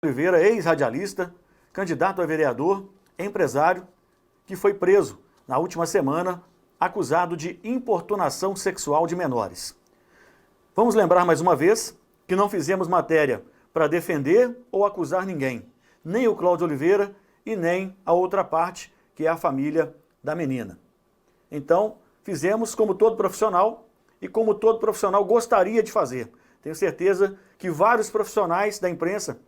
Oliveira, ex-radialista, candidato a vereador, empresário, que foi preso na última semana, acusado de importunação sexual de menores. Vamos lembrar mais uma vez que não fizemos matéria para defender ou acusar ninguém, nem o Cláudio Oliveira e nem a outra parte, que é a família da menina. Então, fizemos como todo profissional e como todo profissional gostaria de fazer. Tenho certeza que vários profissionais da imprensa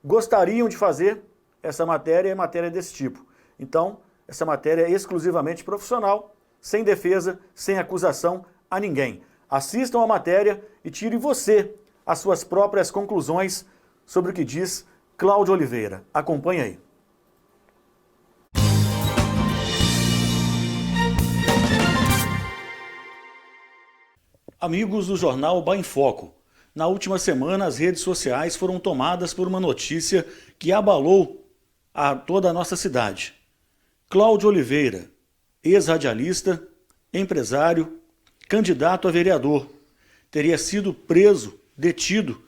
gostariam de fazer essa matéria e matéria desse tipo. Então, essa matéria é exclusivamente profissional, sem defesa, sem acusação a ninguém. Assistam a matéria e tire você as suas próprias conclusões sobre o que diz Cláudio Oliveira. Acompanhe aí. Amigos do jornal Bah em Foco, na última semana as redes sociais foram tomadas por uma notícia que abalou toda a nossa cidade. Cláudio Oliveira, ex-radialista, empresário, candidato a vereador, teria sido preso, detido,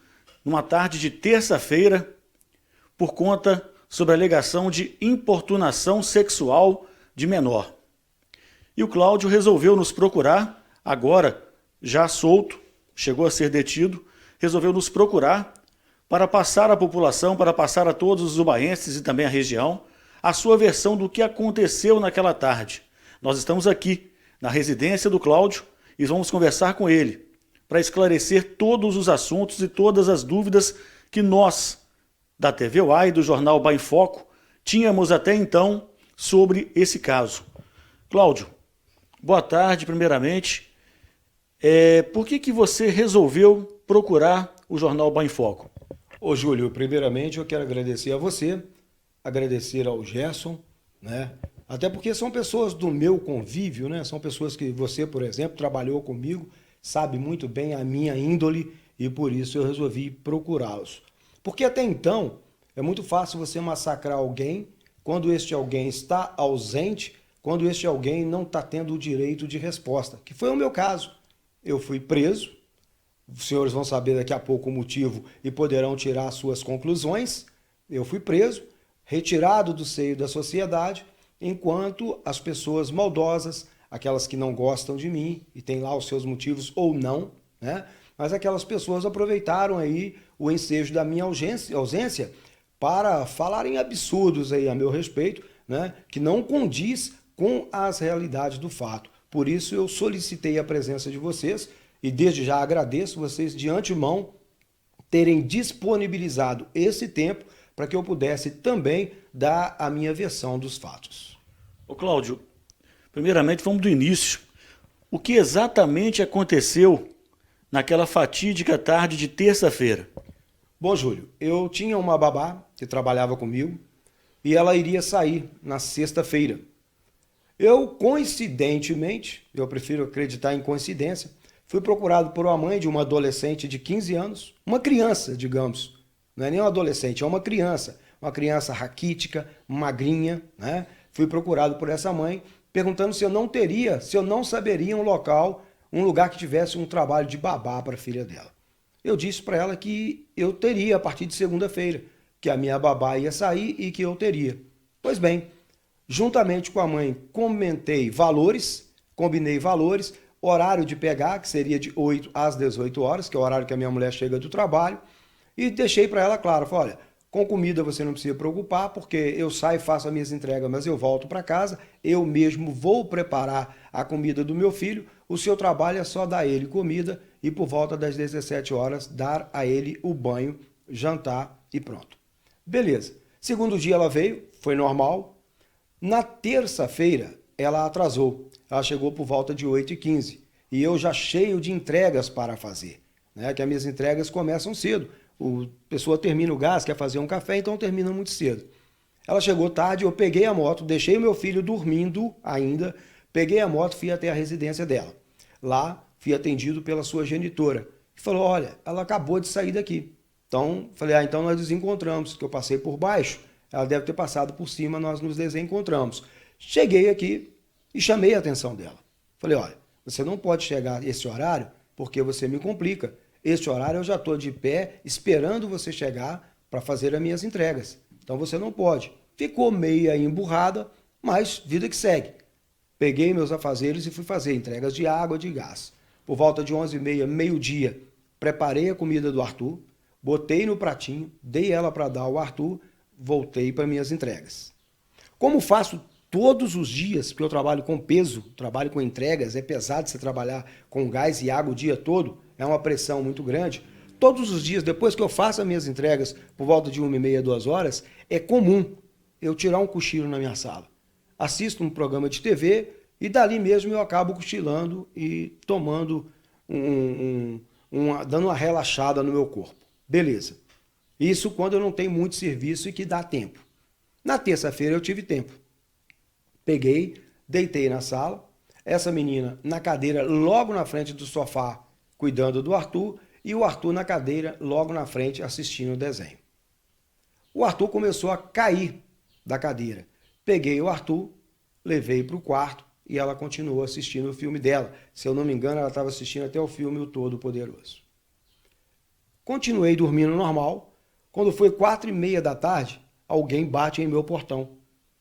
numa tarde de terça-feira, por conta sobre a alegação de importunação sexual de menor. E o Cláudio resolveu nos procurar, agora já solto, chegou a ser detido, resolveu nos procurar para passar à população, para passar a todos os ubaenses e também a região, a sua versão do que aconteceu naquela tarde. Nós estamos aqui, na residência do Cláudio, e vamos conversar com ele, para esclarecer todos os assuntos e todas as dúvidas que nós, da TV UAI e do jornal Bah em Foco, tínhamos até então sobre esse caso. Cláudio, boa tarde, primeiramente. Por que você resolveu procurar o jornal Bah em Foco? Ô Júlio, primeiramente eu quero agradecer a você, agradecer ao Gerson, né? Até porque são pessoas do meu convívio, né? São pessoas que você, por exemplo, trabalhou comigo, sabe muito bem a minha índole e por isso eu resolvi procurá-los. Porque até então é muito fácil você massacrar alguém quando este alguém está ausente, quando este alguém não está tendo o direito de resposta, que foi o meu caso. Eu fui preso, os senhores vão saber daqui a pouco o motivo e poderão tirar suas conclusões. Eu fui preso, retirado do seio da sociedade, enquanto as pessoas maldosas, aquelas que não gostam de mim e têm lá os seus motivos ou não, né? Mas aquelas pessoas aproveitaram aí o ensejo da minha ausência para falarem absurdos aí a meu respeito, né? Que não condiz com as realidades do fato. Por isso eu solicitei a presença de vocês e desde já agradeço vocês de antemão terem disponibilizado esse tempo para que eu pudesse também dar a minha versão dos fatos. Ô Cláudio, primeiramente vamos do início. O que exatamente aconteceu naquela fatídica tarde de terça-feira? Bom, Júlio, eu tinha uma babá que trabalhava comigo e ela iria sair na sexta-feira. Eu, coincidentemente, eu prefiro acreditar em coincidência, fui procurado por uma mãe de uma adolescente de 15 anos, uma criança, digamos, não é nem um adolescente, é uma criança raquítica, magrinha, né? Fui procurado por essa mãe, perguntando se eu não saberia um lugar que tivesse um trabalho de babá para a filha dela. Eu disse para ela que eu teria a partir de segunda-feira, que a minha babá ia sair e que eu teria. Pois bem, juntamente com a mãe, combinei valores, horário de pegar, que seria de 8 às 18 horas, que é o horário que a minha mulher chega do trabalho, e deixei para ela claro, falei, olha, com comida você não precisa preocupar, porque eu saio e faço as minhas entregas, mas eu volto para casa, eu mesmo vou preparar a comida do meu filho, o seu trabalho é só dar a ele comida e por volta das 17 horas dar a ele o banho, jantar e pronto. Beleza. Segundo dia ela veio, foi normal. Na terça-feira ela atrasou, ela chegou por volta de 8h15 e eu já cheio de entregas para fazer, né? Que as minhas entregas começam cedo. A pessoa termina o gás, quer fazer um café, então termina muito cedo. Ela chegou tarde, eu peguei a moto, deixei o meu filho dormindo ainda, peguei a moto, fui até a residência dela. Lá, fui atendido pela sua genitora, que falou, olha, ela acabou de sair daqui. Então, falei, então nós nos encontramos, que eu passei por baixo, ela deve ter passado por cima, nós nos desencontramos. Cheguei aqui e chamei a atenção dela. Falei, olha, você não pode chegar esse horário porque você me complica. Este horário eu já estou de pé esperando você chegar para fazer as minhas entregas. Então você não pode. Ficou meia emburrada, mas vida que segue. Peguei meus afazeres e fui fazer entregas de água e de gás. Por volta de 11h30, meio-dia, preparei a comida do Arthur, botei no pratinho, dei ela para dar ao Arthur, voltei para minhas entregas. Como faço todos os dias, porque eu trabalho com peso, trabalho com entregas, é pesado você trabalhar com gás e água o dia todo, é uma pressão muito grande. Todos os dias, depois que eu faço as minhas entregas, por volta de 1h30, 2h, é comum eu tirar um cochilo na minha sala. Assisto um programa de TV e dali mesmo eu acabo cochilando e tomando dando uma relaxada no meu corpo. Beleza. Isso quando eu não tenho muito serviço e que dá tempo. Na terça-feira eu tive tempo. Peguei, deitei na sala, essa menina na cadeira logo na frente do sofá, cuidando do Arthur, e o Arthur na cadeira logo na frente assistindo o desenho. O Arthur começou a cair da cadeira. Peguei o Arthur, levei para o quarto e ela continuou assistindo o filme dela. Se eu não me engano, ela estava assistindo até o filme O Todo-Poderoso. Continuei dormindo normal. Quando foi 4h30 da tarde, alguém bate em meu portão.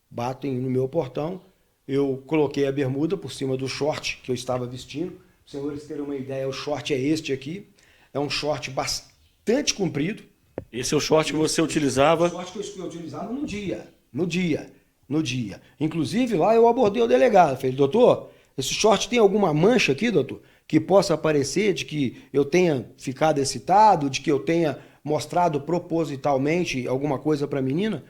Batem no meu portão, eu coloquei a bermuda por cima do short que eu estava vestindo. Para os senhores terem uma ideia, o short é este aqui. É um short bastante comprido. Esse é o short que você utilizava? O short que eu utilizava no dia. Inclusive, lá eu abordei o delegado. Falei, doutor, esse short tem alguma mancha aqui, doutor? Que possa parecer de que eu tenha ficado excitado, de que eu tenha mostrado propositalmente alguma coisa para a menina?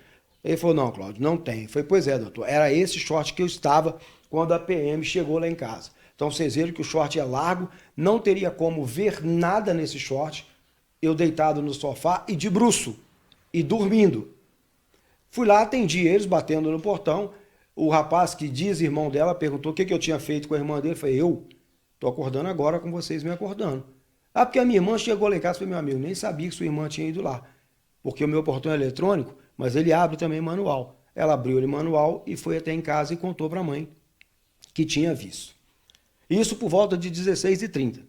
Ele falou, não, Cláudio, não tem. Eu falei, pois é, doutor, era esse short que eu estava quando a PM chegou lá em casa. Então vocês viram que o short é largo, não teria como ver nada nesse short, eu deitado no sofá e de bruço, e dormindo. Fui lá, atendi eles, batendo no portão. O rapaz que diz irmão dela perguntou o que eu tinha feito com a irmã dele. Eu falei, eu tô acordando agora com vocês me acordando. Ah, porque a minha irmã chegou lá em casa e falei, meu amigo, nem sabia que sua irmã tinha ido lá. Porque o meu portão é eletrônico, mas ele abre também manual. Ela abriu ele manual e foi até em casa e contou para a mãe que tinha visto. Isso por volta de 16h30.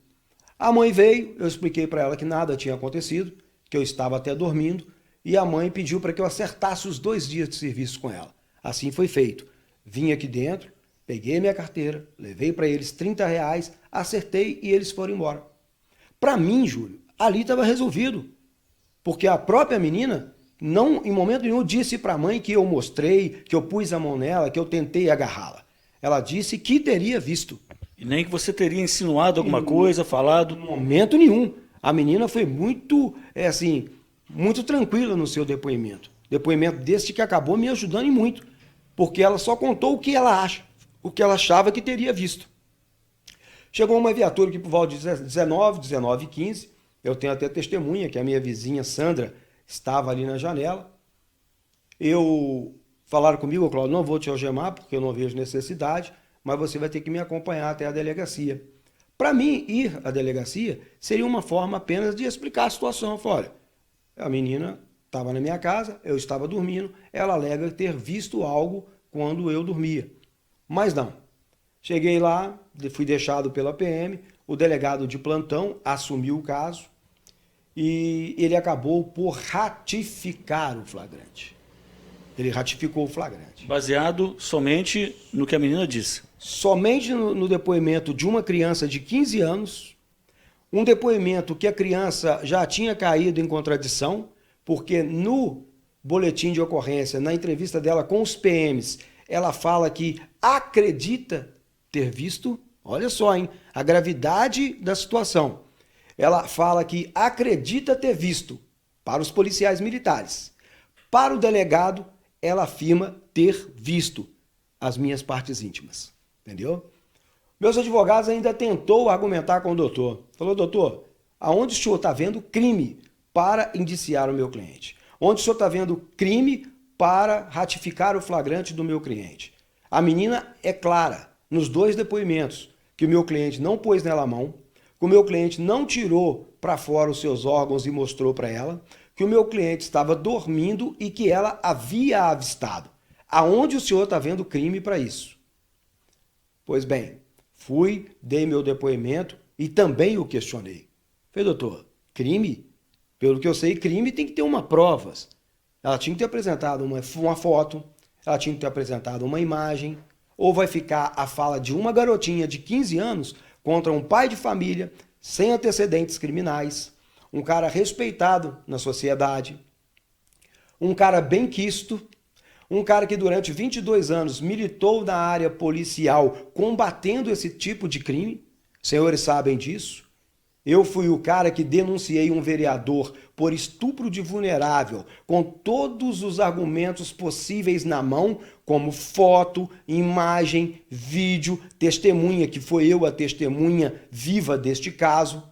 A mãe veio, eu expliquei para ela que nada tinha acontecido, que eu estava até dormindo, e a mãe pediu para que eu acertasse os 2 dias de serviço com ela. Assim foi feito. Vim aqui dentro, peguei minha carteira, levei para eles R$30, acertei e eles foram embora. Para mim, Júlio, ali estava resolvido. Porque a própria menina não, em momento nenhum, disse para a mãe que eu mostrei, que eu pus a mão nela, que eu tentei agarrá-la. Ela disse que teria visto. E nem que você teria insinuado alguma coisa, falado? Em momento nenhum. A menina foi muito tranquila no seu depoimento. Depoimento desse que acabou me ajudando e muito. Porque ela só contou o que ela acha, o que ela achava que teria visto. Chegou uma viatura aqui por volta de 19h15. Eu tenho até testemunha que a minha vizinha Sandra estava ali na janela. Falaram comigo, Cláudio, não vou te algemar porque eu não vejo necessidade, mas você vai ter que me acompanhar até a delegacia. Para mim, ir à delegacia seria uma forma apenas de explicar a situação. Eu falei, olha, a menina estava na minha casa, eu estava dormindo, ela alega ter visto algo quando eu dormia. Mas não. Cheguei lá, fui deixado pela PM, o delegado de plantão assumiu o caso e ele acabou por ratificar o flagrante. Ele ratificou o flagrante. Baseado somente no que a menina disse. Somente no depoimento de uma criança de 15 anos, um depoimento que a criança já tinha caído em contradição, porque no boletim de ocorrência, na entrevista dela com os PMs, ela fala que acredita ter visto, olha só, hein, a gravidade da situação. Ela fala que acredita ter visto para os policiais militares. Para o delegado, ela afirma ter visto as minhas partes íntimas. Entendeu? Meus advogados ainda tentou argumentar com o doutor. Falou, doutor, aonde o senhor está vendo crime para indiciar o meu cliente? Onde o senhor está vendo crime para ratificar o flagrante do meu cliente? A menina é clara nos 2 depoimentos que o meu cliente não pôs nela a mão, que o meu cliente não tirou para fora os seus órgãos e mostrou para ela, que o meu cliente estava dormindo e que ela havia avistado. Aonde o senhor está vendo crime para isso? Pois bem, fui, dei meu depoimento e também o questionei. Falei, doutor, crime? Pelo que eu sei, crime tem que ter uma provas. Ela tinha que ter apresentado uma foto, ela tinha que ter apresentado uma imagem, ou vai ficar a fala de uma garotinha de 15 anos contra um pai de família sem antecedentes criminais, um cara respeitado na sociedade, um cara benquisto, um cara que durante 22 anos militou na área policial combatendo esse tipo de crime. Senhores sabem disso. Eu fui o cara que denunciei um vereador por estupro de vulnerável, com todos os argumentos possíveis na mão, como foto, imagem, vídeo, testemunha, que foi eu a testemunha viva deste caso.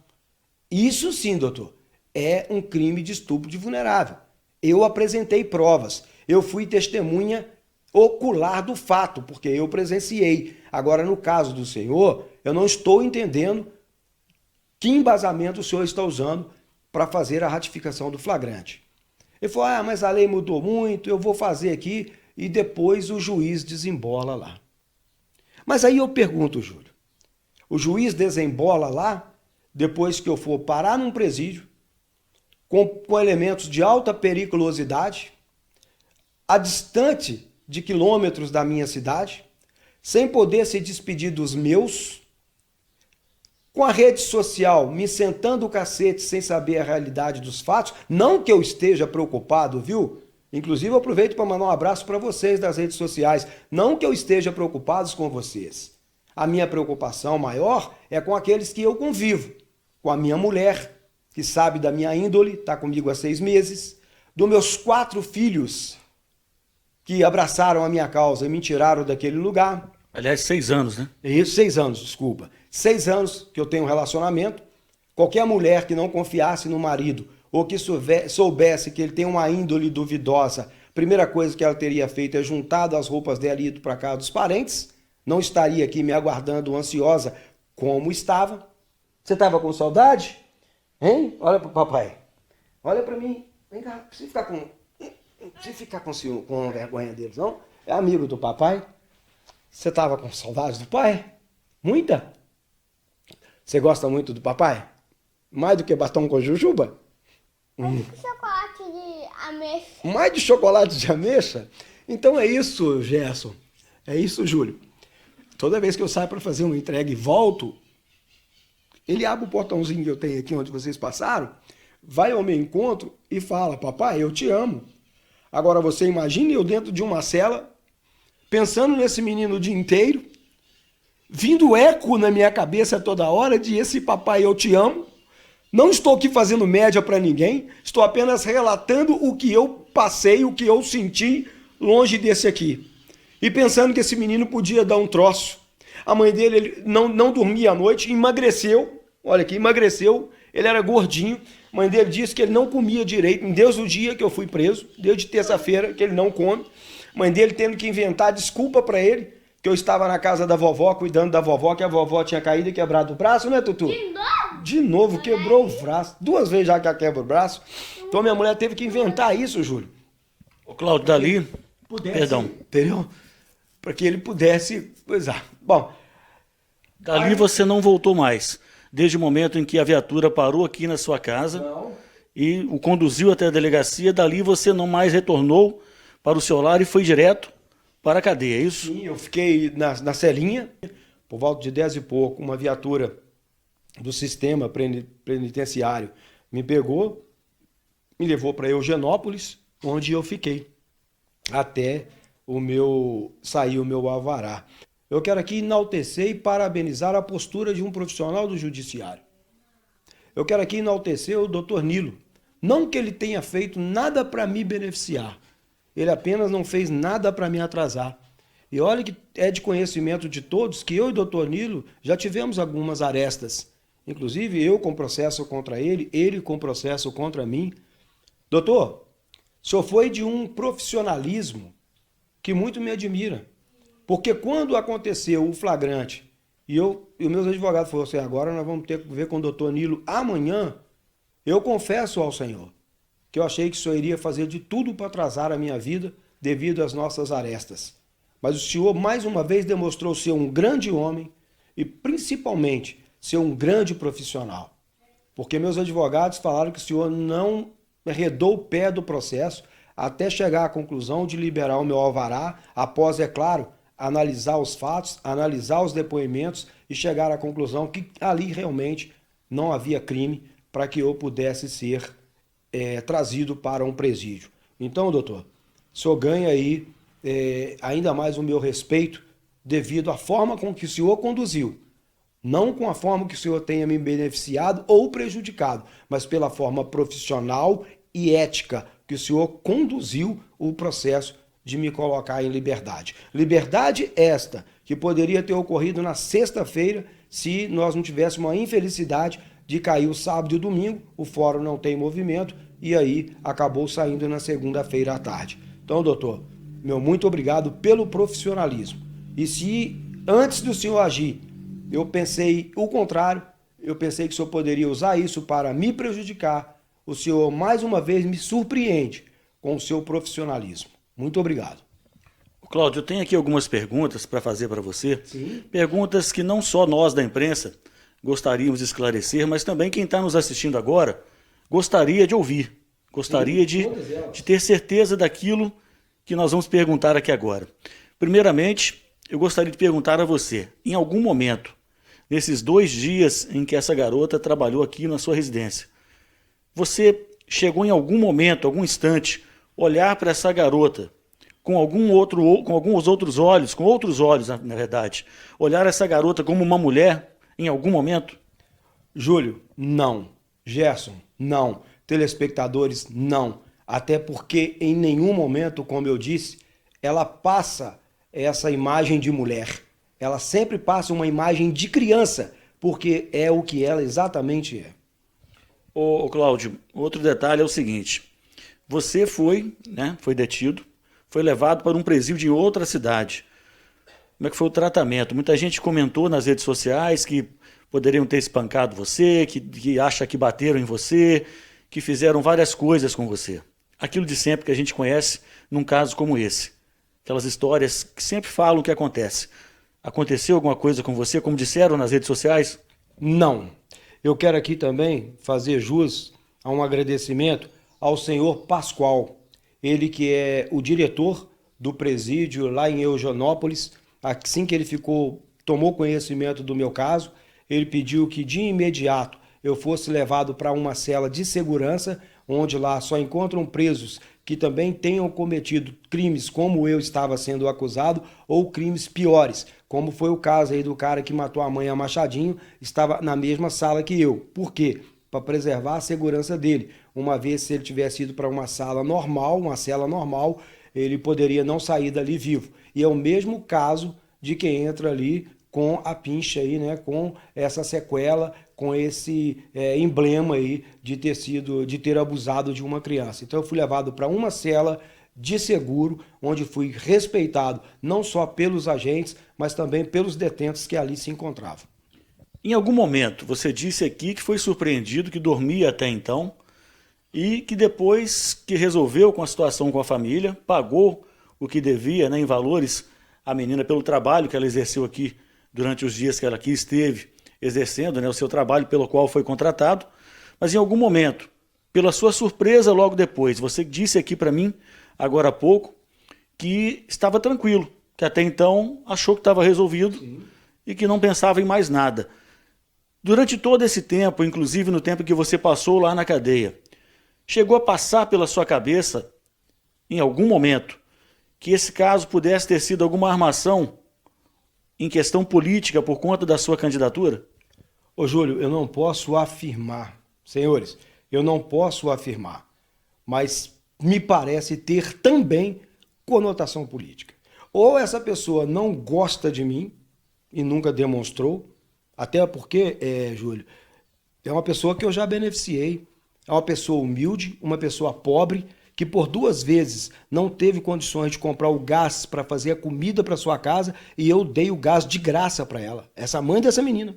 Isso sim, doutor, é um crime de estupro de vulnerável. Eu apresentei provas, eu fui testemunha ocular do fato, porque eu presenciei. Agora, no caso do senhor, eu não estou entendendo que embasamento o senhor está usando para fazer a ratificação do flagrante. Ele falou, mas a lei mudou muito, eu vou fazer aqui e depois o juiz desembola lá. Mas aí eu pergunto, Júlio, o juiz desembola lá depois que eu for parar num presídio com elementos de alta periculosidade, a distante de quilômetros da minha cidade, sem poder se despedir dos meus, com a rede social me sentando o cacete sem saber a realidade dos fatos, não que eu esteja preocupado, viu? Inclusive eu aproveito para mandar um abraço para vocês das redes sociais, não que eu esteja preocupado com vocês. A minha preocupação maior é com aqueles que eu convivo, com a minha mulher, que sabe da minha índole, está comigo há 6 meses, dos meus 4 filhos, que abraçaram a minha causa e me tiraram daquele lugar. Aliás, 6 anos, né? Isso, 6 anos, desculpa. 6 anos que eu tenho um relacionamento. Qualquer mulher que não confiasse no marido ou que soubesse que ele tem uma índole duvidosa, a primeira coisa que ela teria feito é juntado as roupas dela e ido para casa dos parentes. Não estaria aqui me aguardando ansiosa como estava. Você estava com saudade? Hein? Olha pro papai. Olha para mim. Vem cá, não precisa ficar com vergonha deles, não? É amigo do papai. Você estava com saudade do pai? Muita? Você gosta muito do papai? Mais do que batom com jujuba? Chocolate de ameixa. Mais de chocolate de ameixa? Então é isso, Gerson. É isso, Júlio. Toda vez que eu saio para fazer uma entrega e volto, ele abre o portãozinho que eu tenho aqui onde vocês passaram, vai ao meu encontro e fala, papai, eu te amo. Agora você imagine eu dentro de uma cela, pensando nesse menino o dia inteiro, vindo eco na minha cabeça toda hora de esse papai, eu te amo. Não estou aqui fazendo média para ninguém, estou apenas relatando o que eu passei, o que eu senti longe desse aqui. E pensando que esse menino podia dar um troço. A mãe dele ele não dormia à noite, emagreceu, olha aqui, emagreceu, ele era gordinho. A mãe dele disse que ele não comia direito, desde o dia que eu fui preso, desde terça-feira que ele não come. A mãe dele tendo que inventar desculpa para ele, que eu estava na casa da vovó, cuidando da vovó, que a vovó tinha caído e quebrado o braço, né, Tutu? De novo? De novo, quebrou o braço. 2 vezes já que ela quebra o braço. Então minha mulher teve que inventar isso, Júlio. O Cláudio, dali... Perdão. Entendeu? Para que ele pudesse coisar. Bom. Dali você não voltou mais. Desde o momento em que a viatura parou aqui na sua casa e o conduziu até a delegacia, dali você não mais retornou para o seu lar e foi direto para a cadeia, é isso? Sim, eu fiquei na celinha, por volta de 10 e pouco, uma viatura do sistema penitenciário me pegou, me levou para Eugenópolis, onde eu fiquei, até sair o meu alvará. Eu quero aqui enaltecer e parabenizar a postura de um profissional do judiciário. Eu quero aqui enaltecer o doutor Nilo. Não que ele tenha feito nada para me beneficiar. Ele apenas não fez nada para me atrasar. E olha que é de conhecimento de todos que eu e o doutor Nilo já tivemos algumas arestas. Inclusive eu com processo contra ele com processo contra mim. Doutor, o senhor foi de um profissionalismo que muito me admira. Porque quando aconteceu o flagrante e os meus advogados falaram assim, agora nós vamos ter que ver com o doutor Nilo amanhã, eu confesso ao senhor que eu achei que o senhor iria fazer de tudo para atrasar a minha vida devido às nossas arestas. Mas o senhor mais uma vez demonstrou ser um grande homem e principalmente ser um grande profissional. porque meus advogados falaram que o senhor não arredou o pé do processo até chegar à conclusão de liberar o meu alvará, após, é claro, analisar os fatos, analisar os depoimentos e chegar à conclusão que ali realmente não havia crime para que eu pudesse ser trazido para um presídio. Então, doutor, o senhor ganha aí ainda mais o meu respeito devido à forma com que o senhor conduziu. Não com a forma que o senhor tenha me beneficiado ou prejudicado, mas pela forma profissional e ética que o senhor conduziu o processo de me colocar em liberdade. Liberdade esta que poderia ter ocorrido na sexta-feira se nós não tivéssemos a infelicidade de cair o sábado e o domingo, o fórum não tem movimento e aí acabou saindo na segunda-feira à tarde. Então, doutor, meu muito obrigado pelo profissionalismo. E se antes do senhor agir, eu pensei o contrário, eu pensei que o senhor poderia usar isso para me prejudicar, o senhor mais uma vez me surpreende com o seu profissionalismo. Muito obrigado. Cláudio, eu tenho aqui algumas perguntas para fazer para você. Sim. Perguntas que não só nós da imprensa gostaríamos de esclarecer, mas também quem está nos assistindo agora gostaria de ouvir, gostaria de ter certeza daquilo que nós vamos perguntar aqui agora. Primeiramente, eu gostaria de perguntar a você, em algum momento, nesses 2 dias em que essa garota trabalhou aqui na sua residência, você chegou em algum momento, algum instante, olhar para essa garota com alguns outros olhos, com outros olhos, na verdade, olhar essa garota como uma mulher em algum momento? Júlio, não. Gerson, não. Telespectadores, não. Até porque em nenhum momento, como eu disse, ela passa essa imagem de mulher. Ela sempre passa uma imagem de criança, porque é o que ela exatamente é. Ô Cláudio, outro detalhe é o seguinte, você foi detido, foi levado para um presídio em outra cidade. Como é que foi o tratamento? Muita gente comentou nas redes sociais que poderiam ter espancado você, que acha que bateram em você, que fizeram várias coisas com você. Aquilo de sempre que a gente conhece num caso como esse. Aquelas histórias que sempre falam o que acontece. Aconteceu alguma coisa com você, como disseram nas redes sociais? Não. Eu quero aqui também fazer jus a um agradecimento ao senhor Pascoal. Ele que é o diretor do presídio lá em Eugenópolis. Assim que ele tomou conhecimento do meu caso, ele pediu que de imediato eu fosse levado para uma cela de segurança, onde lá só encontram presos que também tenham cometido crimes como eu estava sendo acusado, ou crimes piores, como foi o caso aí do cara que matou a mãe a machadinho, estava na mesma sala que eu. Por quê? Para preservar a segurança dele. Uma vez, se ele tivesse ido para uma cela normal, uma cela normal, ele poderia não sair dali vivo. E é o mesmo caso de quem entra ali com a pincha aí, né, com essa sequela, com esse emblema aí de ter abusado de uma criança. Então eu fui levado para uma cela de seguro, onde fui respeitado não só pelos agentes, mas também pelos detentos que ali se encontravam. Em algum momento você disse aqui que foi surpreendido, que dormia até então, e que depois que resolveu com a situação com a família, pagou o que devia, né, em valores, a menina pelo trabalho que ela exerceu aqui durante os dias que ela aqui esteve exercendo, né, o seu trabalho pelo qual foi contratado, mas em algum momento, pela sua surpresa logo depois, você disse aqui para mim, agora há pouco, que estava tranquilo, que até então achou que estava resolvido. Sim. E que não pensava em mais nada. Durante todo esse tempo, inclusive no tempo que você passou lá na cadeia, chegou a passar pela sua cabeça, em algum momento, que esse caso pudesse ter sido alguma armação em questão política por conta da sua candidatura? Ô Júlio, eu não posso afirmar, senhores, eu não posso afirmar, mas me parece ter também conotação política. Ou essa pessoa não gosta de mim e nunca demonstrou, até porque, Júlio, é uma pessoa que eu já beneficiei, é uma pessoa humilde, uma pessoa pobre, que por 2 vezes não teve condições de comprar o gás para fazer a comida para sua casa e eu dei o gás de graça para ela, essa mãe dessa menina.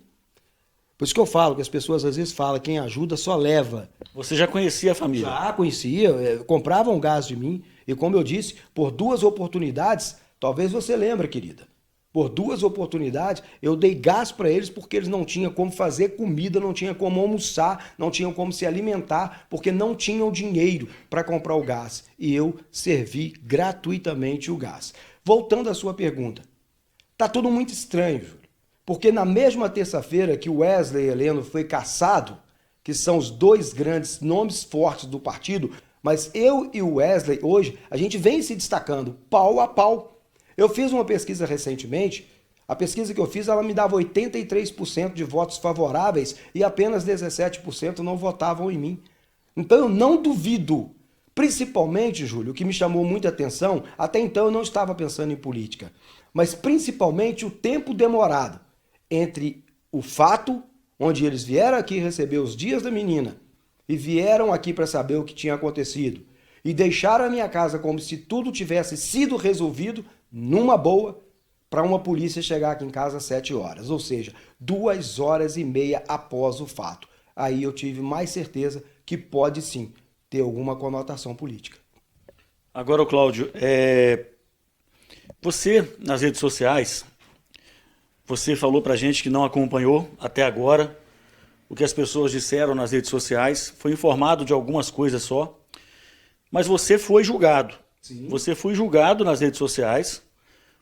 Por isso que eu falo, que as pessoas às vezes falam, quem ajuda só leva. Você já conhecia a família? Já conhecia, compravam gás de mim e como eu disse, por 2 oportunidades, talvez você lembre, querida, Por 2 oportunidades, eu dei gás para eles porque eles não tinham como fazer comida, não tinham como almoçar, não tinham como se alimentar, porque não tinham dinheiro para comprar o gás. E eu servi gratuitamente o gás. Voltando à sua pergunta, tá tudo muito estranho, Júlio, porque na mesma terça-feira que o Wesley Heleno foi cassado, que são os 2 grandes nomes fortes do partido, mas eu e o Wesley hoje, a gente vem se destacando pau a pau. Eu fiz uma pesquisa recentemente, a pesquisa que eu fiz, ela me dava 83% de votos favoráveis e apenas 17% não votavam em mim. Então eu não duvido, principalmente, Júlio, o que me chamou muita atenção, até então eu não estava pensando em política, mas principalmente o tempo demorado entre o fato, onde eles vieram aqui receber os dias da menina e vieram aqui para saber o que tinha acontecido e deixaram a minha casa como se tudo tivesse sido resolvido numa boa, para uma polícia chegar aqui em casa às 7 horas, ou seja, 2 horas e meia após o fato. Aí eu tive mais certeza que pode sim ter alguma conotação política. Agora, Cláudio, você nas redes sociais, você falou pra gente que não acompanhou até agora o que as pessoas disseram nas redes sociais, foi informado de algumas coisas só, mas você foi julgado. Sim. Você foi julgado nas redes sociais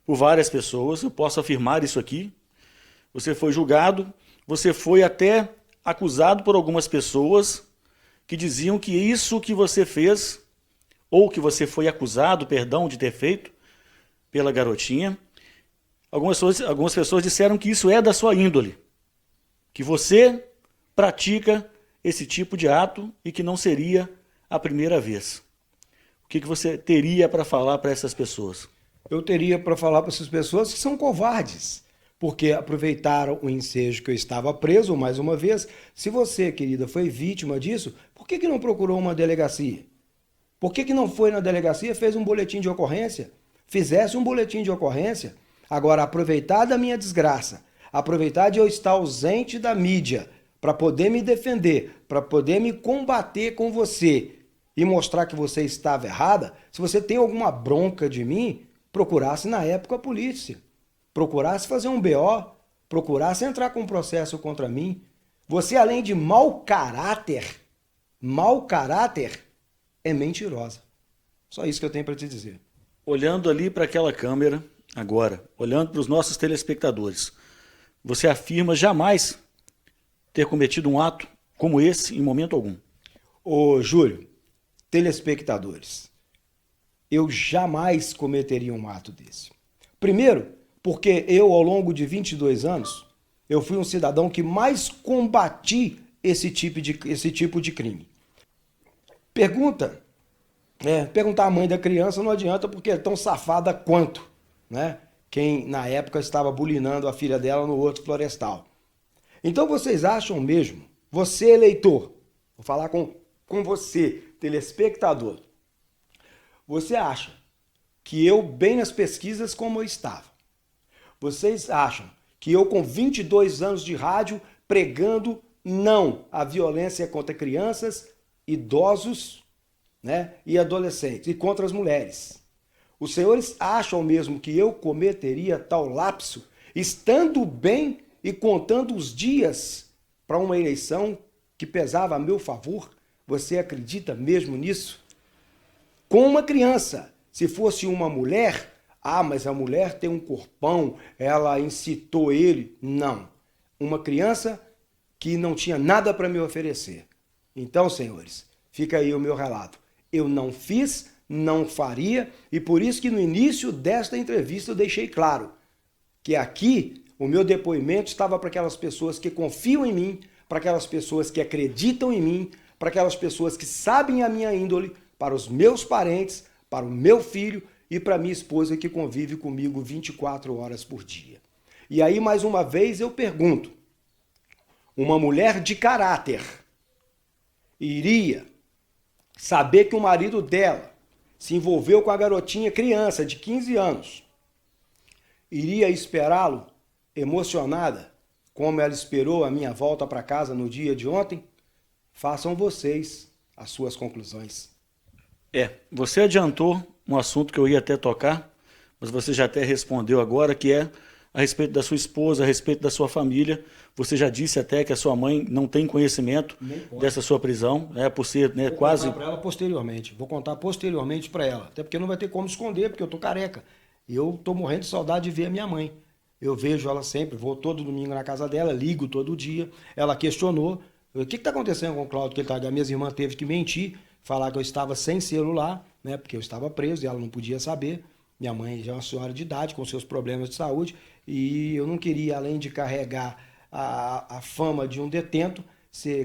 por várias pessoas, eu posso afirmar isso aqui. Você foi julgado, você foi até acusado por algumas pessoas que diziam que isso que você fez, ou que você foi acusado, perdão, de ter feito pela garotinha, algumas pessoas disseram que isso é da sua índole, que você pratica esse tipo de ato e que não seria a primeira vez. O que você teria para falar para essas pessoas? Eu teria para falar para essas pessoas que são covardes, porque aproveitaram o ensejo que eu estava preso mais uma vez. Se você, querida, foi vítima disso, por que não procurou uma delegacia? Por que não foi na delegacia e fez um boletim de ocorrência? Fizesse um boletim de ocorrência. Agora, aproveitar da minha desgraça, aproveitar de eu estar ausente da mídia para poder me defender, para poder me combater com você e mostrar que você estava errada, se você tem alguma bronca de mim, procurasse na época a polícia, procurasse fazer um BO, procurasse entrar com um processo contra mim. Você, além de mau caráter, é mentirosa. Só isso que eu tenho para te dizer. Olhando ali para aquela câmera, agora, olhando para os nossos telespectadores, você afirma jamais ter cometido um ato como esse em momento algum? Ô, Júlio, telespectadores, eu jamais cometeria um ato desse. Primeiro, porque eu, ao longo de 22 anos, eu fui um cidadão que mais combati esse tipo de crime. Perguntar à mãe da criança não adianta, porque é tão safada quanto, né? Quem na época estava bulinando a filha dela no Horto Florestal. Então vocês acham mesmo, você eleitor, vou falar com você, telespectador, você acha que eu, bem nas pesquisas como eu estava, vocês acham que eu com 22 anos de rádio pregando não à violência contra crianças, idosos, né, e adolescentes, e contra as mulheres, os senhores acham mesmo que eu cometeria tal lapso, estando bem e contando os dias para uma eleição que pesava a meu favor? Você acredita mesmo nisso? Com uma criança, se fosse uma mulher, mas a mulher tem um corpão, ela incitou ele. Não. Uma criança que não tinha nada para me oferecer. Então, senhores, fica aí o meu relato. Eu não fiz, não faria, e por isso que no início desta entrevista eu deixei claro que aqui o meu depoimento estava para aquelas pessoas que confiam em mim, para aquelas pessoas que acreditam em mim, para aquelas pessoas que sabem a minha índole, para os meus parentes, para o meu filho e para minha esposa que convive comigo 24 horas por dia. E aí, mais uma vez, eu pergunto, uma mulher de caráter iria saber que o marido dela se envolveu com a garotinha criança de 15 anos, iria esperá-lo emocionada, como ela esperou a minha volta para casa no dia de ontem? Façam vocês as suas conclusões. Você adiantou um assunto que eu ia até tocar, mas você já até respondeu agora, que é a respeito da sua esposa, a respeito da sua família. Você já disse até que a sua mãe não tem conhecimento dessa sua prisão, né, por ser, né, quase... Vou contar para ela posteriormente. Vou contar posteriormente para ela. Até porque não vai ter como esconder, porque eu tô careca. E eu tô morrendo de saudade de ver a minha mãe. Eu vejo ela sempre, vou todo domingo na casa dela, ligo todo dia. Ela questionou, o que está acontecendo com o Cláudio? Que ele tá, a minha irmã teve que mentir, falar que eu estava sem celular, né, porque eu estava preso e ela não podia saber. Minha mãe já é uma senhora de idade, com seus problemas de saúde, e eu não queria, além de carregar a fama de um detento,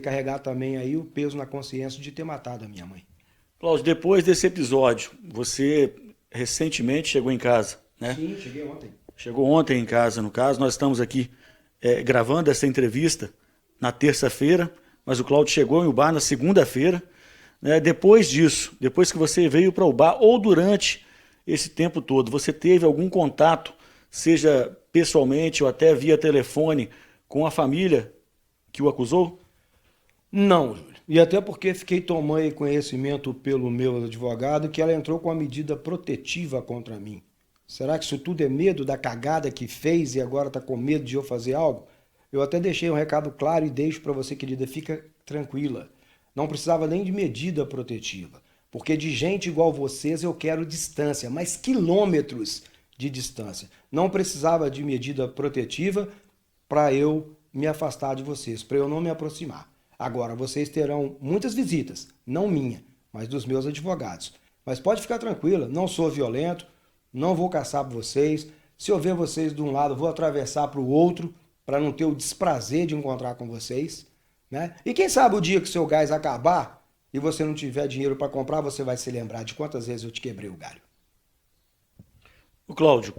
carregar também aí o peso na consciência de ter matado a minha mãe. Cláudio, depois desse episódio, você recentemente chegou em casa, né? Sim, cheguei ontem. Chegou ontem em casa, no caso. Nós estamos aqui gravando essa entrevista na terça-feira, mas o Cláudio chegou em o bar na segunda-feira. Né? Depois disso, depois que você veio para o bar, ou durante esse tempo todo, você teve algum contato, seja pessoalmente ou até via telefone, com a família que o acusou? Não, Júlio. E até porque fiquei tomando conhecimento pelo meu advogado que ela entrou com a medida protetiva contra mim. Será que isso tudo é medo da cagada que fez e agora está com medo de eu fazer algo? Eu até deixei um recado claro e deixo para você, querida, fica tranquila. Não precisava nem de medida protetiva, porque de gente igual vocês eu quero distância, mas quilômetros de distância. Não precisava de medida protetiva para eu me afastar de vocês, para eu não me aproximar. Agora, vocês terão muitas visitas, não minha, mas dos meus advogados. Mas pode ficar tranquila, não sou violento, não vou caçar por vocês. Se eu ver vocês de um lado, vou atravessar para o outro, para não ter o desprazer de encontrar com vocês. Né? E quem sabe o dia que o seu gás acabar e você não tiver dinheiro para comprar, você vai se lembrar de quantas vezes eu te quebrei o galho. O Cláudio,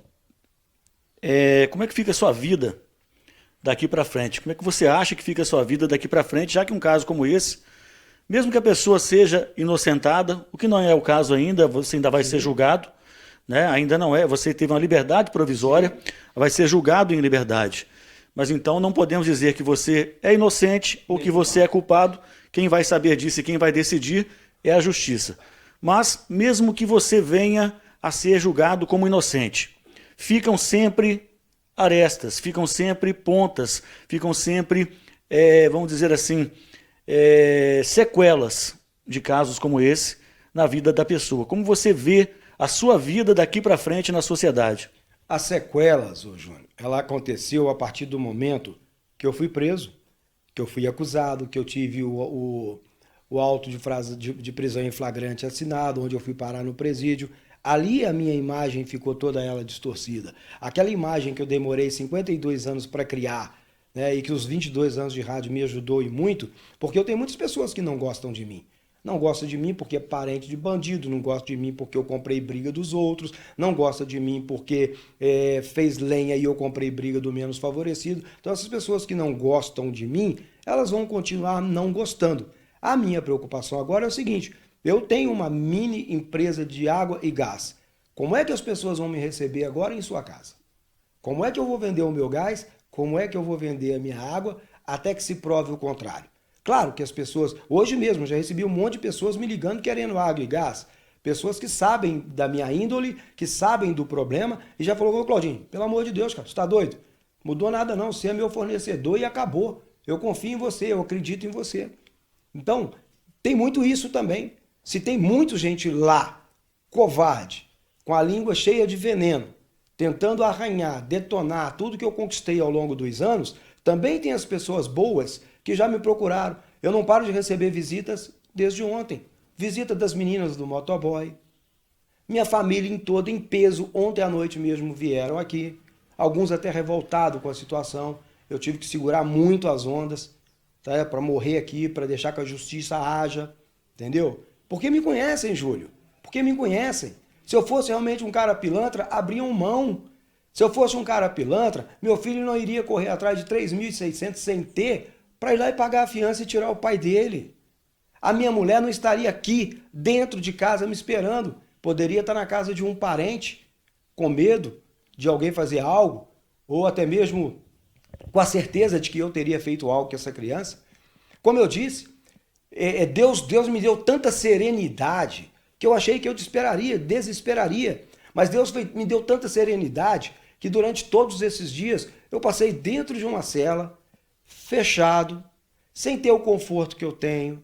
como é que fica a sua vida daqui para frente? Como é que você acha que fica a sua vida daqui para frente, já que um caso como esse, mesmo que a pessoa seja inocentada, o que não é o caso ainda, você ainda vai ser julgado, né? Ainda não é, você teve uma liberdade provisória, vai ser julgado em liberdade. Mas então não podemos dizer que você é inocente ou que você é culpado. Quem vai saber disso e quem vai decidir é a justiça. Mas mesmo que você venha a ser julgado como inocente, ficam sempre arestas, ficam sempre pontas, ficam sempre, vamos dizer assim, sequelas de casos como esse na vida da pessoa. Como você vê a sua vida daqui para frente na sociedade? As sequelas, ô Júnior, ela aconteceu a partir do momento que eu fui preso, que eu fui acusado, que eu tive o auto de prisão em flagrante assinado, onde eu fui parar no presídio. Ali a minha imagem ficou toda ela distorcida. Aquela imagem que eu demorei 52 anos para criar, né, e que os 22 anos de rádio me ajudou e muito, porque eu tenho muitas pessoas que não gostam de mim. Não gosta de mim porque é parente de bandido, não gosta de mim porque eu comprei briga dos outros, não gosta de mim porque fez lenha e eu comprei briga do menos favorecido. Então essas pessoas que não gostam de mim, elas vão continuar não gostando. A minha preocupação agora é o seguinte: eu tenho uma mini empresa de água e gás. Como é que as pessoas vão me receber agora em sua casa? Como é que eu vou vender o meu gás? Como é que eu vou vender a minha água até que se prove o contrário? Claro que as pessoas, hoje mesmo, já recebi um monte de pessoas me ligando querendo água e gás. Pessoas que sabem da minha índole, que sabem do problema e já falou: ô Claudinho, pelo amor de Deus, cara, você tá doido? Mudou nada não, você é meu fornecedor e acabou. Eu confio em você, eu acredito em você. Então, tem muito isso também. Se tem muita gente lá, covarde, com a língua cheia de veneno, tentando arranhar, detonar tudo que eu conquistei ao longo dos anos, também tem as pessoas boas que já me procuraram. Eu não paro de receber visitas desde ontem. Visita das meninas do motoboy. Minha família em todo, em peso, ontem à noite mesmo vieram aqui. Alguns até revoltados com a situação. Eu tive que segurar muito as ondas, tá? Para morrer aqui, para deixar que a justiça haja. Entendeu? Porque me conhecem, Júlio. Porque me conhecem. Se eu fosse realmente um cara pilantra, abriam mão. Se eu fosse um cara pilantra, meu filho não iria correr atrás de 3.600 sem ter para ir lá e pagar a fiança e tirar o pai dele. A minha mulher não estaria aqui, dentro de casa, me esperando. Poderia estar na casa de um parente, com medo de alguém fazer algo, ou até mesmo com a certeza de que eu teria feito algo com essa criança. Como eu disse, Deus me deu tanta serenidade que eu achei que eu desesperaria. Mas Deus me deu tanta serenidade que durante todos esses dias eu passei dentro de uma cela, fechado, sem ter o conforto que eu tenho,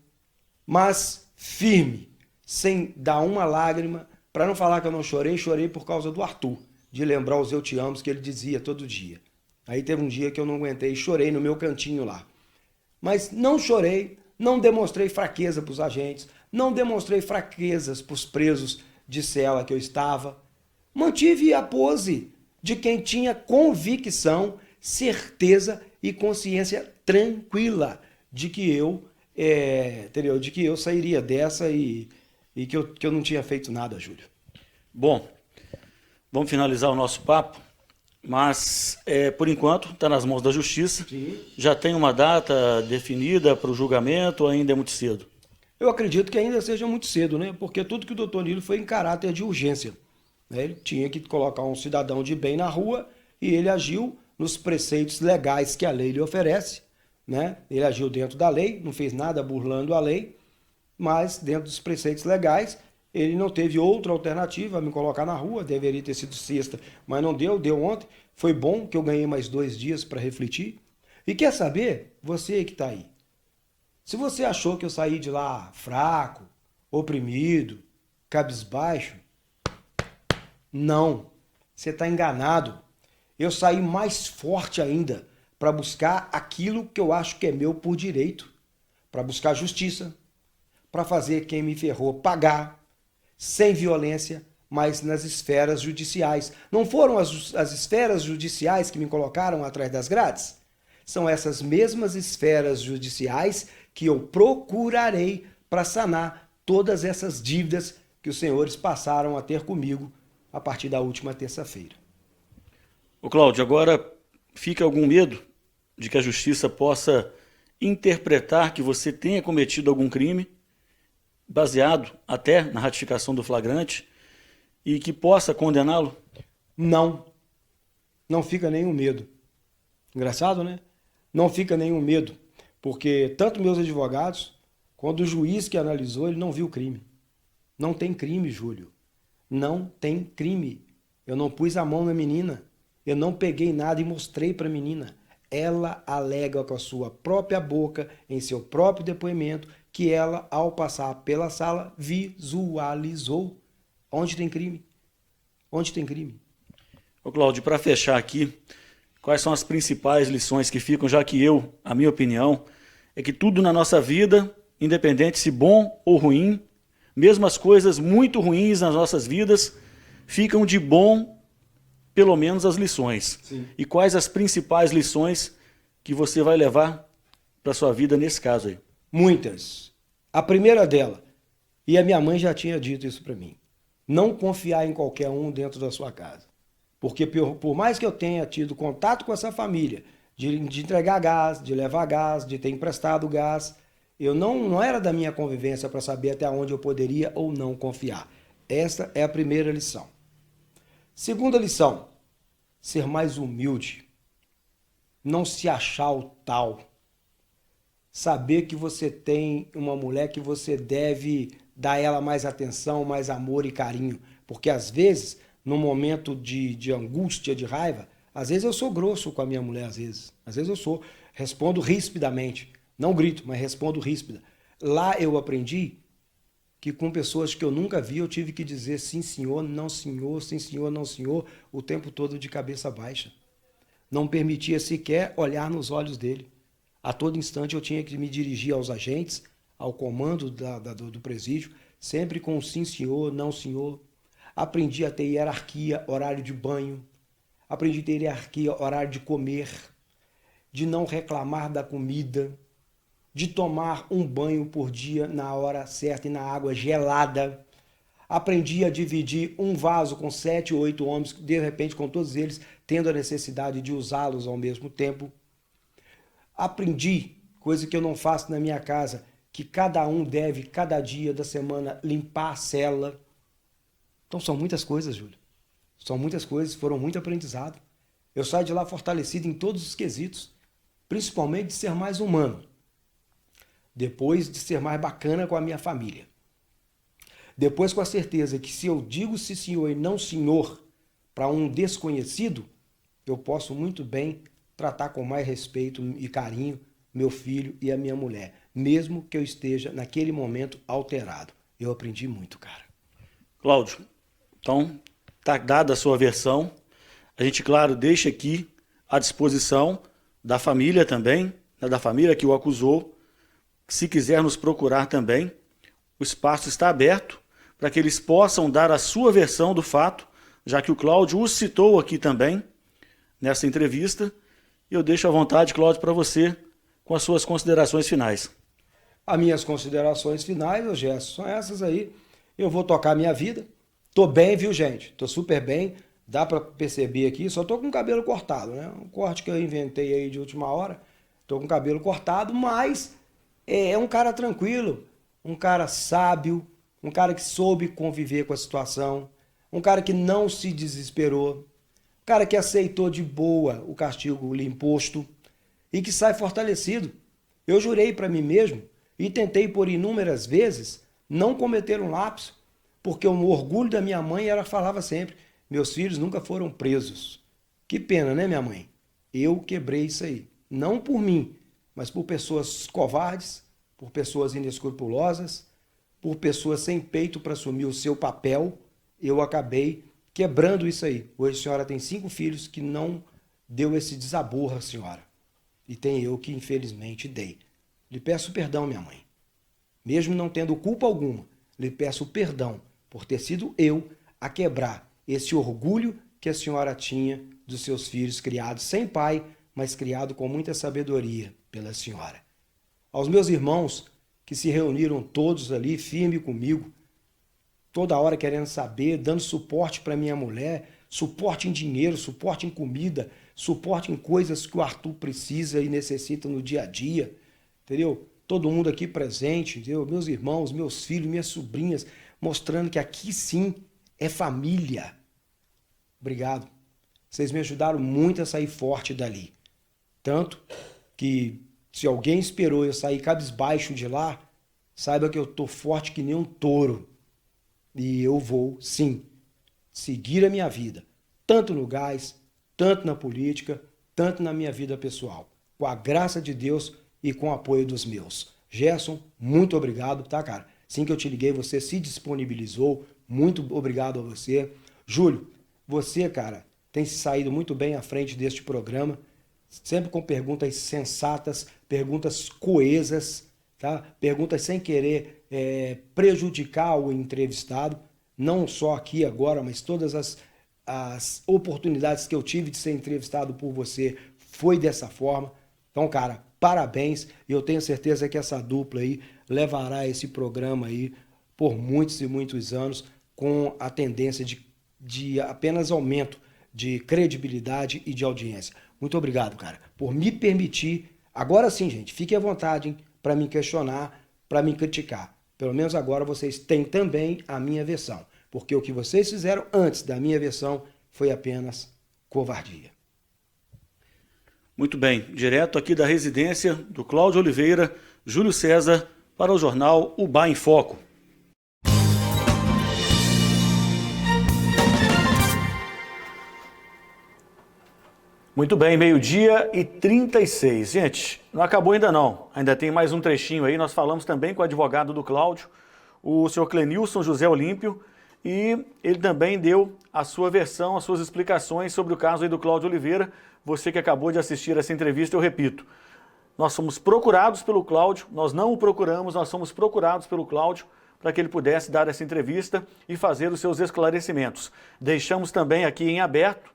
mas firme, sem dar uma lágrima. Para não falar que eu não chorei, chorei por causa do Arthur, de lembrar os eu te amo que ele dizia todo dia. Aí teve um dia que eu não aguentei e chorei no meu cantinho lá. Mas não chorei, não demonstrei fraqueza para os agentes, não demonstrei fraquezas para os presos de cela que eu estava. Mantive a pose de quem tinha convicção, certeza e consciência tranquila de que eu, entendeu? De que eu sairia dessa e que eu não tinha feito nada, Júlio. Bom, vamos finalizar o nosso papo, mas por enquanto está nas mãos da Justiça. Sim. Já tem uma data definida para o julgamento ou ainda é muito cedo? Eu acredito que ainda seja muito cedo, né? Porque tudo que o doutor Nilo foi em caráter de urgência. Ele tinha que colocar um cidadão de bem na rua e ele agiu nos preceitos legais que a lei lhe oferece, né? Ele agiu dentro da lei, não fez nada burlando a lei, mas dentro dos preceitos legais, ele não teve outra alternativa a me colocar na rua. Deveria ter sido sexta, mas não deu, deu ontem. Foi bom que eu ganhei mais 2 dias para refletir. E quer saber? Você que está aí. Se você achou que eu saí de lá fraco, oprimido, cabisbaixo, não, você está enganado. Eu saí mais forte ainda para buscar aquilo que eu acho que é meu por direito, para buscar justiça, para fazer quem me ferrou pagar, sem violência, mas nas esferas judiciais. Não foram as esferas judiciais que me colocaram atrás das grades? São essas mesmas esferas judiciais que eu procurarei para sanar todas essas dívidas que os senhores passaram a ter comigo a partir da última terça-feira. Ô Cláudio, agora fica algum medo de que a Justiça possa interpretar que você tenha cometido algum crime, baseado até na ratificação do flagrante, e que possa condená-lo? Não. Não fica nenhum medo. Engraçado, né? Não fica nenhum medo, porque tanto meus advogados quanto o juiz que analisou, ele não viu crime. Não tem crime, Júlio. Não tem crime. Eu não pus a mão na menina. Eu não peguei nada e mostrei para a menina. Ela alega com a sua própria boca, em seu próprio depoimento, que ela, ao passar pela sala, visualizou. Onde tem crime? Onde tem crime? Ô Cláudio, para fechar aqui, quais são as principais lições que ficam, já que a minha opinião, é que tudo na nossa vida, independente se bom ou ruim, mesmo as coisas muito ruins nas nossas vidas, ficam de bom, pelo menos as lições. Sim. E quais as principais lições que você vai levar para sua vida nesse caso aí? Muitas. A primeira dela, e a minha mãe já tinha dito isso para mim, não confiar em qualquer um dentro da sua casa. Porque por mais que eu tenha tido contato com essa família, de entregar gás, de levar gás, de ter emprestado gás, eu não era da minha convivência para saber até onde eu poderia ou não confiar. Essa é a primeira lição. Segunda lição, ser mais humilde. Não se achar o tal. Saber que você tem uma mulher que você deve dar a ela mais atenção, mais amor e carinho. Porque às vezes, no momento de angústia, de raiva, às vezes eu sou grosso com a minha mulher, às vezes eu sou. Respondo rispidamente. Não grito, mas respondo ríspida. Lá eu aprendi que com pessoas que eu nunca vi, eu tive que dizer sim senhor, não senhor, sim senhor, não senhor, o tempo todo de cabeça baixa. Não permitia sequer olhar nos olhos dele. A todo instante eu tinha que me dirigir aos agentes, ao comando do presídio, sempre com sim senhor, não senhor. Aprendi a ter hierarquia, horário de banho. Aprendi a ter hierarquia, horário de comer. De não reclamar da comida. De tomar um banho por dia na hora certa e na água gelada. Aprendi a dividir um vaso com 7 ou 8 homens, de repente com todos eles tendo a necessidade de usá-los ao mesmo tempo. Aprendi, coisa que eu não faço na minha casa, que cada um deve, cada dia da semana, limpar a cela. Então são muitas coisas, Júlio. São muitas coisas, foram muito aprendizado. Eu saio de lá fortalecido em todos os quesitos, principalmente de ser mais humano. Depois de ser mais bacana com a minha família. Depois com a certeza que se eu digo sim senhor e não senhor para um desconhecido, eu posso muito bem tratar com mais respeito e carinho meu filho e a minha mulher, mesmo que eu esteja naquele momento alterado. Eu aprendi muito, cara. Cláudio, então tá dada a sua versão. A gente, claro, deixa aqui à disposição da família também, né, da família que o acusou. Se quiser nos procurar também, o espaço está aberto para que eles possam dar a sua versão do fato, já que o Cláudio o citou aqui também, nessa entrevista. E eu deixo à vontade, Cláudio, para você, com as suas considerações finais. As minhas considerações finais, ô Gerson, são essas aí. Eu vou tocar a minha vida. Tô bem, viu, gente? Tô super bem. Dá para perceber aqui, só tô com o cabelo cortado, né? Um corte que eu inventei aí de última hora. Tô com o cabelo cortado, mas é um cara tranquilo, um cara sábio, um cara que soube conviver com a situação, um cara que não se desesperou, um cara que aceitou de boa o castigo lhe imposto e que sai fortalecido. Eu jurei para mim mesmo e tentei por inúmeras vezes não cometer um lapso, porque o orgulho da minha mãe, ela falava sempre: meus filhos nunca foram presos. Que pena, né, minha mãe? Eu quebrei isso aí. Não por mim, mas por pessoas covardes, por pessoas inescrupulosas, por pessoas sem peito para assumir o seu papel. Eu acabei quebrando isso aí. Hoje a senhora tem 5 filhos que não deu esse desaboro à senhora. E tem eu que infelizmente dei. Lhe peço perdão, minha mãe. Mesmo não tendo culpa alguma, lhe peço perdão por ter sido eu a quebrar esse orgulho que a senhora tinha dos seus filhos criados sem pai, mas criado com muita sabedoria pela senhora. Aos meus irmãos que se reuniram todos ali firme comigo, toda hora querendo saber, dando suporte para minha mulher, suporte em dinheiro, suporte em comida, suporte em coisas que o Arthur precisa e necessita no dia a dia, entendeu? Todo mundo aqui presente, entendeu? Meus irmãos, meus filhos, minhas sobrinhas, mostrando que aqui sim é família. Obrigado. Vocês me ajudaram muito a sair forte dali. Tanto que se alguém esperou eu sair cabisbaixo de lá, saiba que eu tô forte que nem um touro. E eu vou, sim, seguir a minha vida. Tanto no gás, tanto na política, tanto na minha vida pessoal. Com a graça de Deus e com o apoio dos meus. Gerson, muito obrigado, tá, cara? Assim que eu te liguei, você se disponibilizou. Muito obrigado a você. Júlio, você, cara, tem se saído muito bem à frente deste programa, sempre com perguntas sensatas, perguntas coesas, tá? Perguntas sem querer prejudicar o entrevistado, não só aqui agora, mas todas as oportunidades que eu tive de ser entrevistado por você foi dessa forma. Então, cara, parabéns, e eu tenho certeza que essa dupla aí levará esse programa aí por muitos e muitos anos, com a tendência de apenas aumento de credibilidade e de audiência. Muito obrigado, cara, por me permitir. Agora sim, gente, fique à vontade para me questionar, para me criticar. Pelo menos agora vocês têm também a minha versão, porque o que vocês fizeram antes da minha versão foi apenas covardia. Muito bem, direto aqui da residência do Cláudio Oliveira, Júlio César, para o jornal UBA em Foco. Muito bem, 12h36. Gente, não acabou ainda não. Ainda tem mais um trechinho aí. Nós falamos também com o advogado do Cláudio, o senhor Clenilson José Olímpio, e ele também deu a sua versão, as suas explicações sobre o caso aí do Cláudio Oliveira. Você que acabou de assistir essa entrevista, eu repito, nós somos procurados pelo Cláudio, nós não o procuramos, nós somos procurados pelo Cláudio para que ele pudesse dar essa entrevista e fazer os seus esclarecimentos. Deixamos também aqui em aberto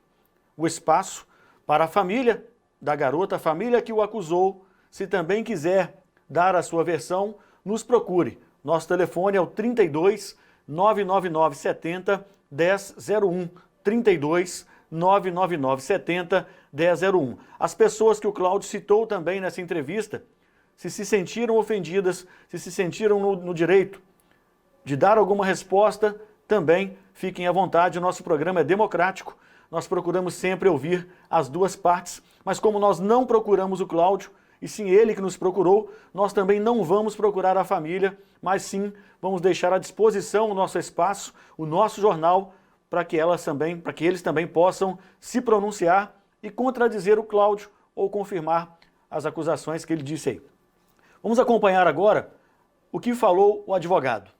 o espaço para a família da garota, a família que o acusou. Se também quiser dar a sua versão, nos procure. Nosso telefone é o 32 999 70 1001. 32 999 70 1001. As pessoas que o Cláudio citou também nessa entrevista, se sentiram ofendidas, se sentiram no direito de dar alguma resposta, também fiquem à vontade. O nosso programa é democrático. Nós procuramos sempre ouvir as duas partes, mas como nós não procuramos o Cláudio, e sim ele que nos procurou, nós também não vamos procurar a família, mas sim vamos deixar à disposição o nosso espaço, o nosso jornal, para que eles também possam se pronunciar e contradizer o Cláudio ou confirmar as acusações que ele disse aí. Vamos acompanhar agora o que falou o advogado.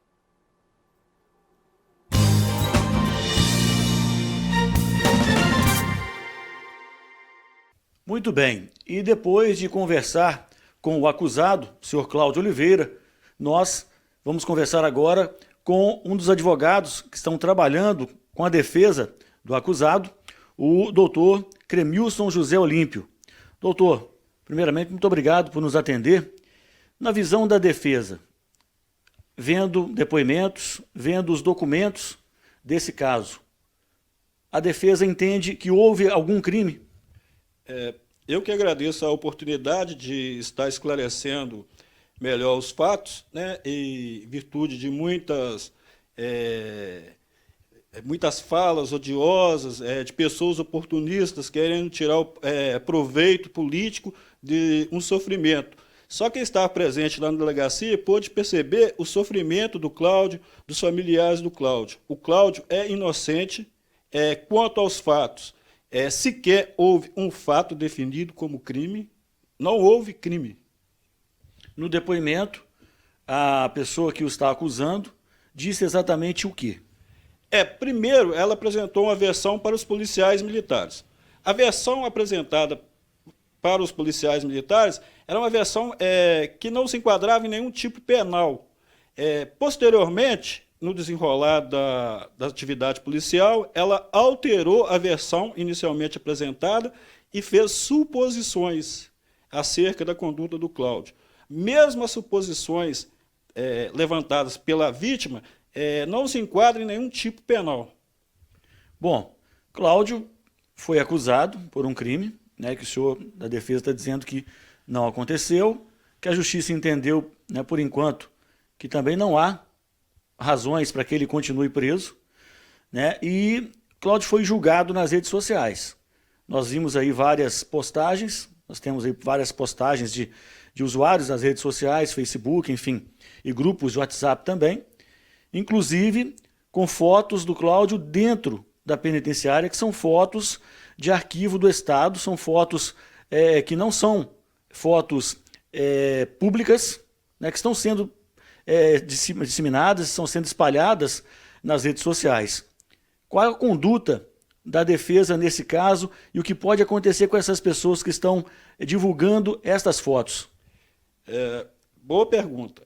Muito bem, e depois de conversar com o acusado, o senhor Cláudio Oliveira, nós vamos conversar agora com um dos advogados que estão trabalhando com a defesa do acusado, o doutor Cremilson José Olímpio. Doutor, primeiramente, muito obrigado por nos atender. Na visão da defesa, vendo depoimentos, vendo os documentos desse caso, a defesa entende que houve algum crime? Eu que agradeço a oportunidade de estar esclarecendo melhor os fatos, né, em virtude de muitas falas odiosas, de pessoas oportunistas querendo tirar proveito político de um sofrimento. Só quem estava presente lá na delegacia pôde perceber o sofrimento do Cláudio, dos familiares do Cláudio. O Cláudio é inocente quanto aos fatos. Sequer houve um fato definido como crime, não houve crime. No depoimento, a pessoa que o está acusando disse exatamente o quê? Primeiro, ela apresentou uma versão para os policiais militares. A versão apresentada para os policiais militares era uma versão que não se enquadrava em nenhum tipo penal. Posteriormente, no desenrolar da atividade policial, ela alterou a versão inicialmente apresentada e fez suposições acerca da conduta do Cláudio. Mesmo as suposições levantadas pela vítima não se enquadram em nenhum tipo penal. Bom, Cláudio foi acusado por um crime, né, que o senhor da defesa está dizendo que não aconteceu, que a justiça entendeu, né, por enquanto, que também não há razões para que ele continue preso, né? E Cláudio foi julgado nas redes sociais. Nós vimos aí várias postagens, nós temos aí várias postagens de usuários nas redes sociais, Facebook, enfim, e grupos de WhatsApp também, inclusive com fotos do Cláudio dentro da penitenciária, que são fotos de arquivo do Estado, são fotos que não são fotos públicas, né, que estão sendo disseminadas, estão sendo espalhadas nas redes sociais. Qual é a conduta da defesa nesse caso e o que pode acontecer com essas pessoas que estão divulgando estas fotos? Boa pergunta.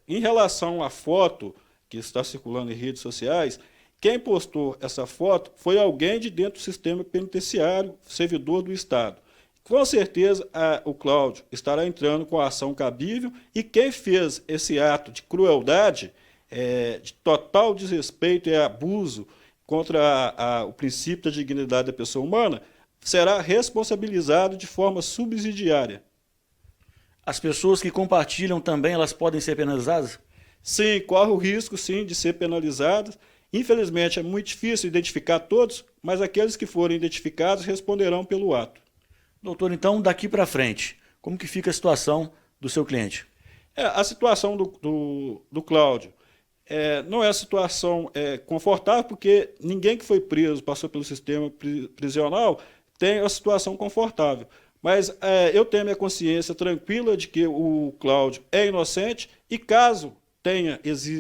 Em relação à foto que está circulando em redes sociais, quem postou essa foto foi alguém de dentro do sistema penitenciário, servidor do Estado. Com certeza, o Cláudio estará entrando com a ação cabível e quem fez esse ato de crueldade, de total desrespeito e abuso contra o princípio da dignidade da pessoa humana, será responsabilizado de forma subsidiária. As pessoas que compartilham também, elas podem ser penalizadas? Sim, corre o risco, sim, de ser penalizadas. Infelizmente, é muito difícil identificar todos, mas aqueles que forem identificados responderão pelo ato. Doutor, então, daqui para frente, como que fica a situação do seu cliente? A situação do Cláudio não é a situação confortável, porque ninguém que foi preso, passou pelo sistema prisional, tem a situação confortável. Mas eu tenho a minha consciência tranquila de que o Cláudio é inocente e caso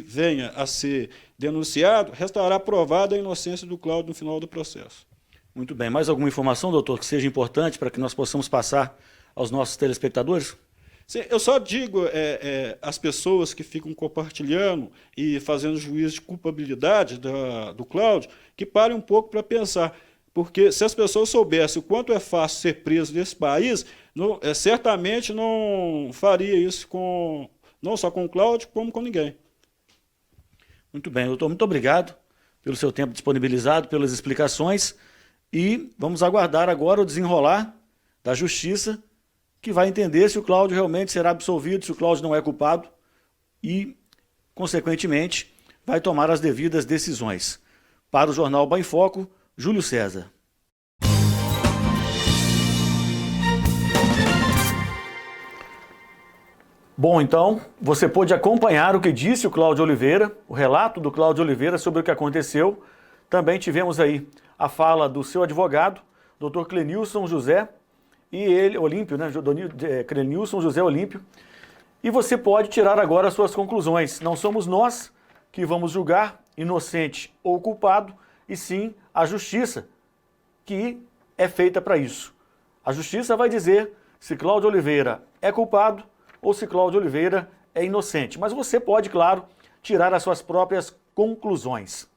venha a ser denunciado, restará provada a inocência do Cláudio no final do processo. Muito bem. Mais alguma informação, doutor, que seja importante para que nós possamos passar aos nossos telespectadores? Sim, eu só digo às pessoas que ficam compartilhando e fazendo juízo de culpabilidade do Cláudio, que parem um pouco para pensar. Porque se as pessoas soubessem o quanto é fácil ser preso nesse país, certamente não faria isso não só com o Cláudio, como com ninguém. Muito bem, doutor. Muito obrigado pelo seu tempo disponibilizado, pelas explicações. E vamos aguardar agora o desenrolar da justiça, que vai entender se o Cláudio realmente será absolvido, se o Cláudio não é culpado e, consequentemente, vai tomar as devidas decisões. Para o Jornal Bem Foco, Júlio César. Bom, então, você pôde acompanhar o que disse o Cláudio Oliveira, o relato do Cláudio Oliveira sobre o que aconteceu. Também tivemos aí a fala do seu advogado, Dr. Clenilson José, e ele, Olímpio, né? Clenilson José Olímpio. E você pode tirar agora as suas conclusões. Não somos nós que vamos julgar inocente ou culpado, e sim a justiça, que é feita para isso. A justiça vai dizer se Cláudio Oliveira é culpado ou se Cláudio Oliveira é inocente. Mas você pode, claro, tirar as suas próprias conclusões.